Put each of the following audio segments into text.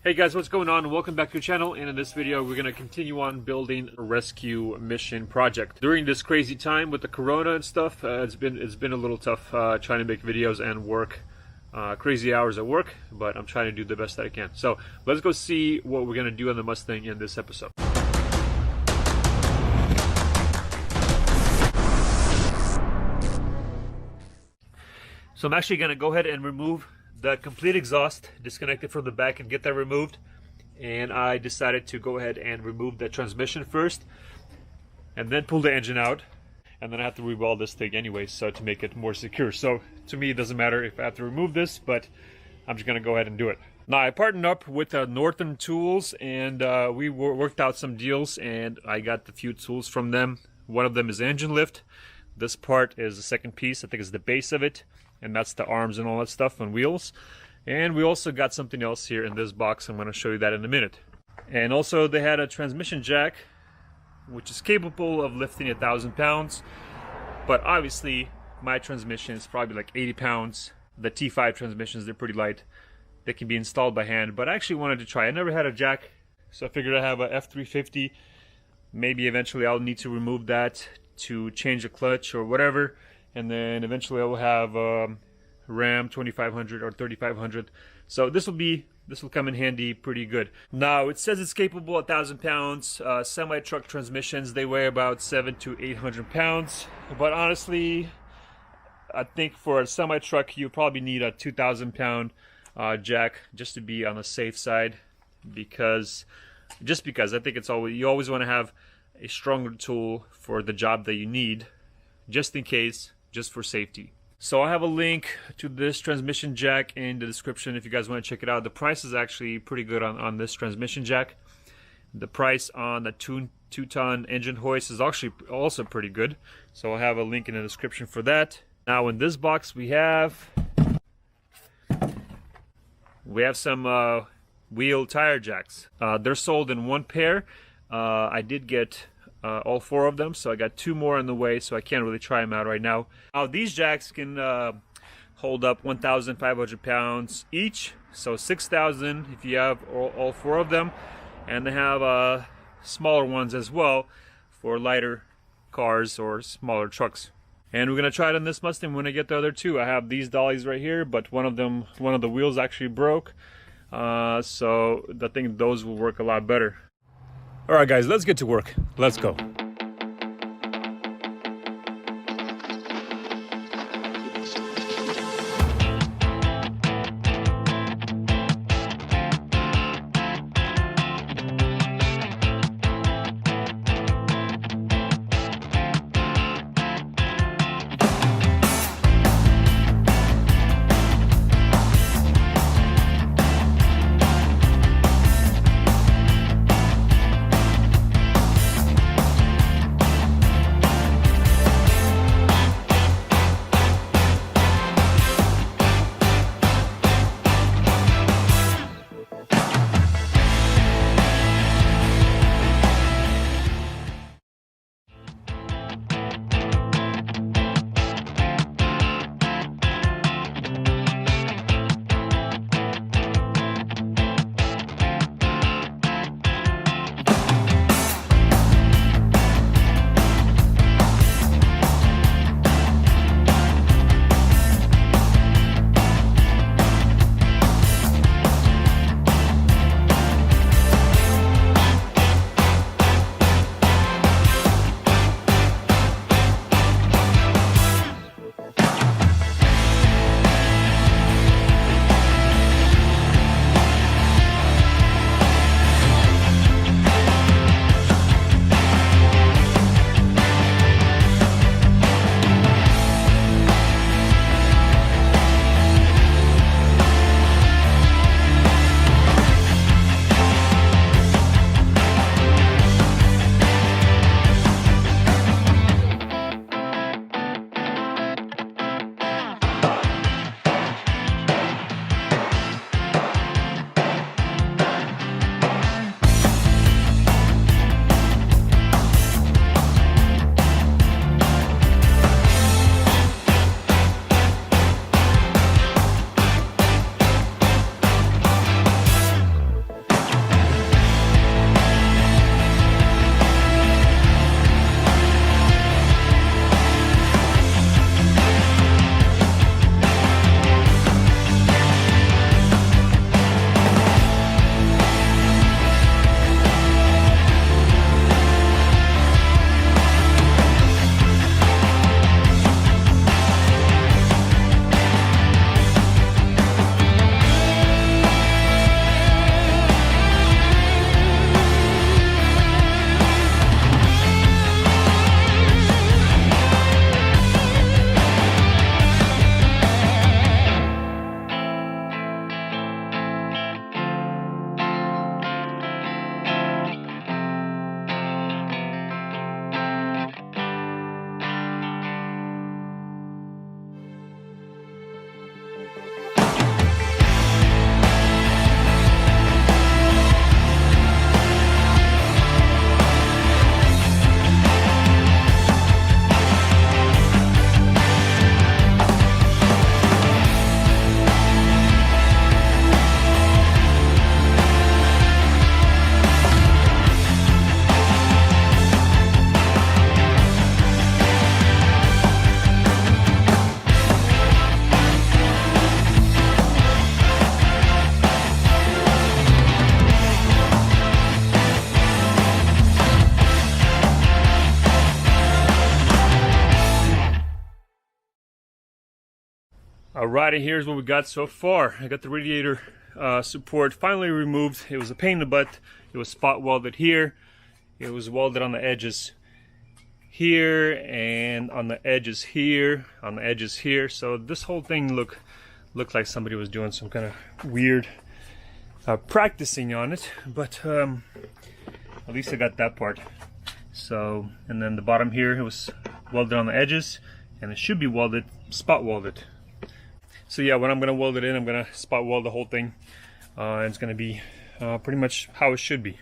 Hey guys, what's going on? Welcome back to the channel, and in this video we're going to continue on building a rescue mission project. During this crazy time with the corona and stuff, it's been a little tough trying to make videos and work crazy hours at work, but I'm trying to do the best that I can. So let's go see what we're going to do on the Mustang in this episode. So I'm actually going to go ahead and remove the complete exhaust, disconnect it from the back and get that removed. And I decided to go ahead and remove the transmission first and then pull the engine out, and then I have to re-weld this thing anyway, so to make it more secure. So to me it doesn't matter if I have to remove this, but I'm just gonna go ahead and do it. Now I partnered up with Northern Tools, and we worked out some deals, and I got a few tools from them. One of them is engine lift. This part is the second piece, I think it's the base of it, and that's the arms and all that stuff on wheels. And we also got something else here in this box. I'm going to show you that in a minute. And also they had a transmission jack, which is capable of lifting 1,000 pounds, but obviously my transmission is probably like 80 pounds. The T5 transmissions, they're pretty light. They can be installed by hand, but I actually wanted to try. I never had a jack, so I figured I have a F350. Maybe eventually I'll need to remove that to change a clutch or whatever, and then eventually I will have Ram 2500 or 3500. So this will come in handy pretty good. Now it says it's capable of 1,000 pounds. Semi-truck transmissions, they weigh about 700 to 800 pounds. But honestly, I think for a semi-truck you probably need a 2,000 pound jack just to be on the safe side, because I think you always want to have a stronger tool for the job that you need, just in case, just for safety. So I have a link to this transmission jack in the description if you guys want to check it out. The price is actually pretty good on this transmission jack. The price on the 2-ton engine hoist is actually also pretty good. So I'll have a link in the description for that. Now in this box we have some wheel tire jacks. They're sold in one pair. I did get all 4 of them, so I got 2 more on the way, so I can't really try them out right now. Now these jacks can hold up 1,500 pounds each, so 6,000 if you have all 4 of them, and they have smaller ones as well for lighter cars or smaller trucks. And we're gonna try it on this Mustang when I get the other 2. I have these dollies right here, but one of the wheels actually broke, so I think those will work a lot better. All right, guys, let's get to work. Let's go. Alright, and here's what we got so far. I got the radiator support finally removed. It was a pain in the butt. It was spot welded here. It was welded on the edges here and on the edges here, on the edges here. So this whole thing looked like somebody was doing some kind of weird practicing on it, but at least I got that part. So, and then the bottom here, it was welded on the edges, and it should be welded, spot welded. So yeah, when I'm gonna weld it in, I'm gonna spot weld the whole thing. It's gonna be pretty much how it should be.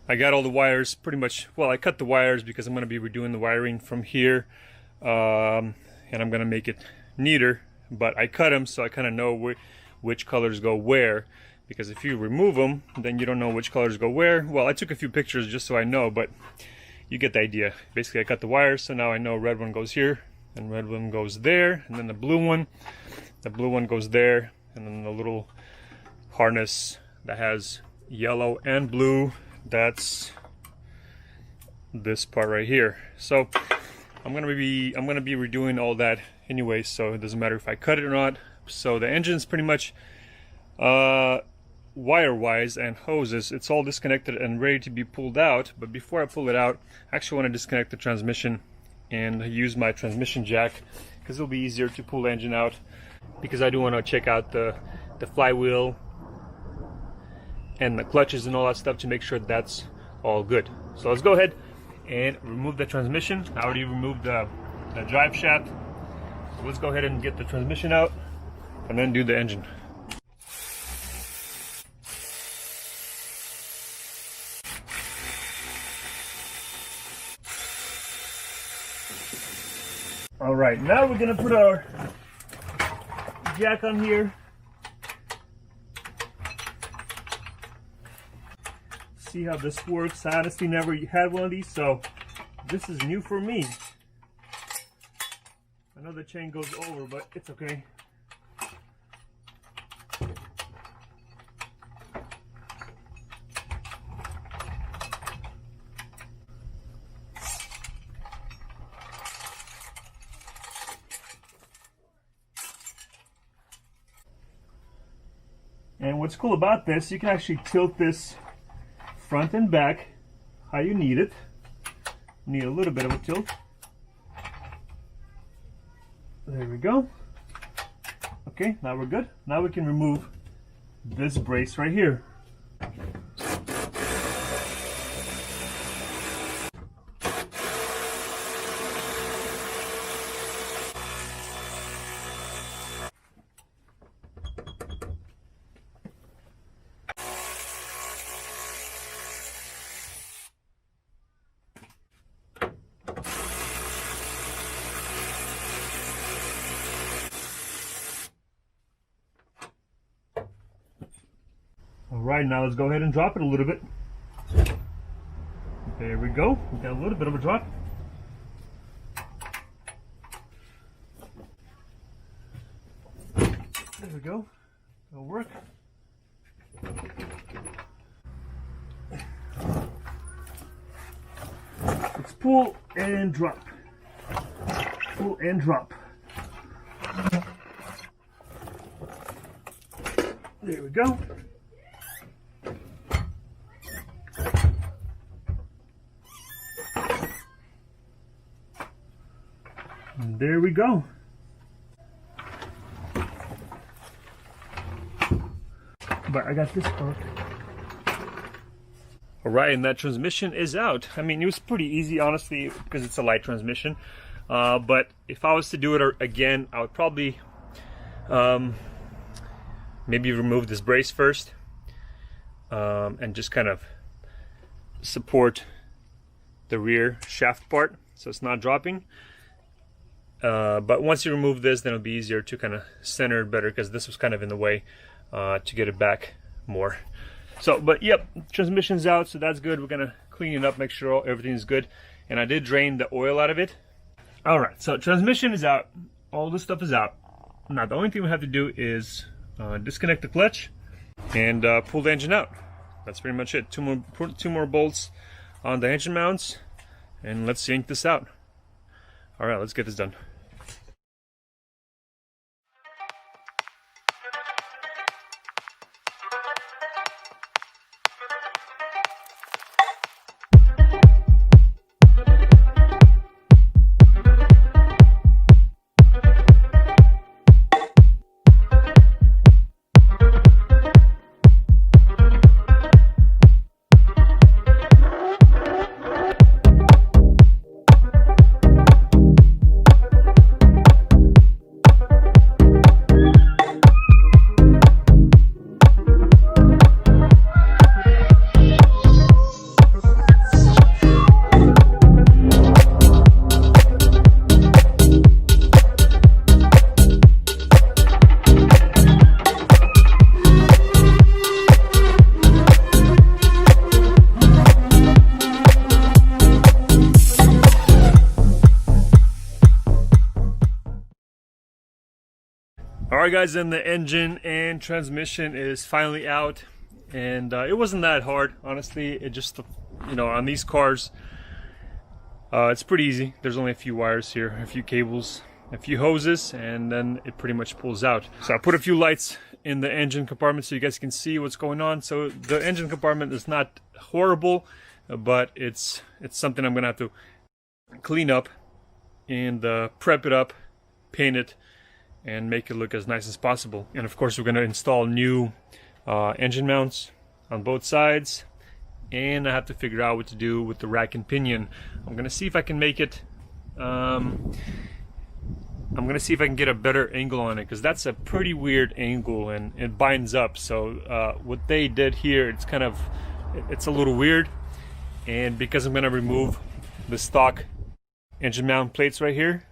I got all the wires pretty much, well, I cut the wires because I'm gonna be redoing the wiring from here, and I'm gonna make it neater, but I cut them so I kind of know which colors go where, because if you remove them, then you don't know which colors go where. Well, I took a few pictures just so I know, but you get the idea. Basically, I cut the wires, so now I know red one goes here, and red one goes there, and then the blue one goes there, and then the little harness that has yellow and blue, that's this part right here. So I'm gonna be redoing all that anyway, so it doesn't matter if I cut it or not. So the engine's pretty much wire-wise and hoses, it's all disconnected and ready to be pulled out. But before I pull it out, I actually want to disconnect the transmission and use my transmission jack, because it'll be easier to pull the engine out, because I do want to check out the flywheel and the clutches and all that stuff to make sure that's all good. So let's go ahead and remove the transmission. I already removed the drive shaft. So let's go ahead and get the transmission out and then do the engine. All right, now we're gonna put our jack on here. See how this works. I honestly never had one of these, so this is new for me. I know the chain goes over, but it's okay. And what's cool about this, you can actually tilt this front and back how you need it. Need a little bit of a tilt. There we go. Okay, now we're good. Now we can remove this brace right here. Alright, now let's go ahead and drop it a little bit. There we go. We got a little bit of a drop. There we go. It'll work. Let's pull and drop. Pull and drop. There we go. And there we go. But I got this part. Alright, and that transmission is out. I mean, it was pretty easy, honestly, because it's a light transmission. But if I was to do it again, I would probably maybe remove this brace first and just kind of support the rear shaft part so it's not dropping. But once you remove this, then it'll be easier to kind of center it better, because this was kind of in the way to get it back more. So, but yep, transmission's out, so that's good. We're gonna clean it up, make sure everything's good. And I did drain the oil out of it. All right, so transmission is out. All this stuff is out. Now the only thing we have to do is disconnect the clutch and pull the engine out. That's pretty much it. Two more bolts on the engine mounts, and let's yank this out. All right, let's get this done. Alright guys, and the engine and transmission is finally out, and it wasn't that hard, honestly. It just, you know, on these cars, it's pretty easy. There's only a few wires here, a few cables, a few hoses, and then it pretty much pulls out. So I put a few lights in the engine compartment so you guys can see what's going on. So the engine compartment is not horrible, but it's something I'm gonna have to clean up and prep it up, paint it, and make it look as nice as possible. And of course we're going to install new engine mounts on both sides, and I have to figure out what to do with the rack and pinion. I'm going to see if I can make it I'm going to see if I can get a better angle on it, because that's a pretty weird angle and it binds up. So what they did here, it's a little weird, and because I'm going to remove the stock engine mount plates right here,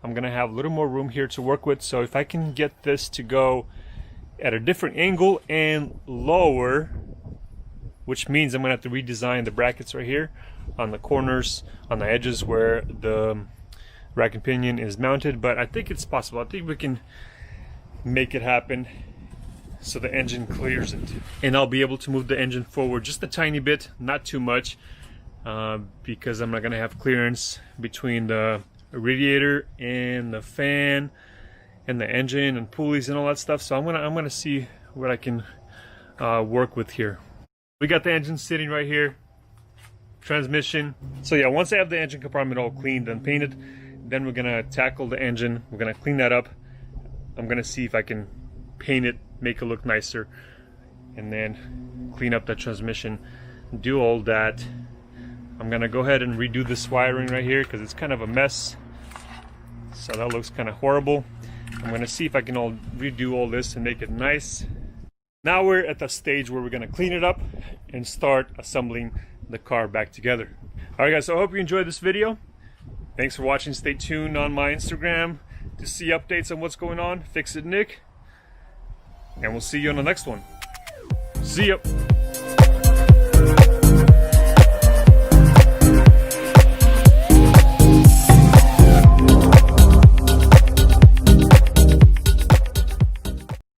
I'm gonna have a little more room here to work with. So if I can get this to go at a different angle and lower, which means I'm gonna have to redesign the brackets right here on the corners, on the edges where the rack and pinion is mounted, but I think it's possible. I think we can make it happen so the engine clears it, and I'll be able to move the engine forward just a tiny bit, not too much, because I'm not gonna have clearance between the radiator and the fan and the engine and pulleys and all that stuff. So I'm gonna see what I can work with here. We got the engine sitting right here, transmission. So yeah, once I have the engine compartment all cleaned and painted, then we're gonna tackle the engine. We're gonna clean that up. I'm gonna see if I can paint it, make it look nicer, and then clean up the transmission, do all that. I'm gonna go ahead and redo this wiring right here because it's kind of a mess. So that looks kind of horrible. I'm gonna see if I can redo all this and make it nice. Now we're at the stage where we're gonna clean it up and start assembling the car back together. Alright guys, so I hope you enjoyed this video. Thanks for watching. Stay tuned on my Instagram to see updates on what's going on. FixitNick. And we'll see you on the next one. See ya.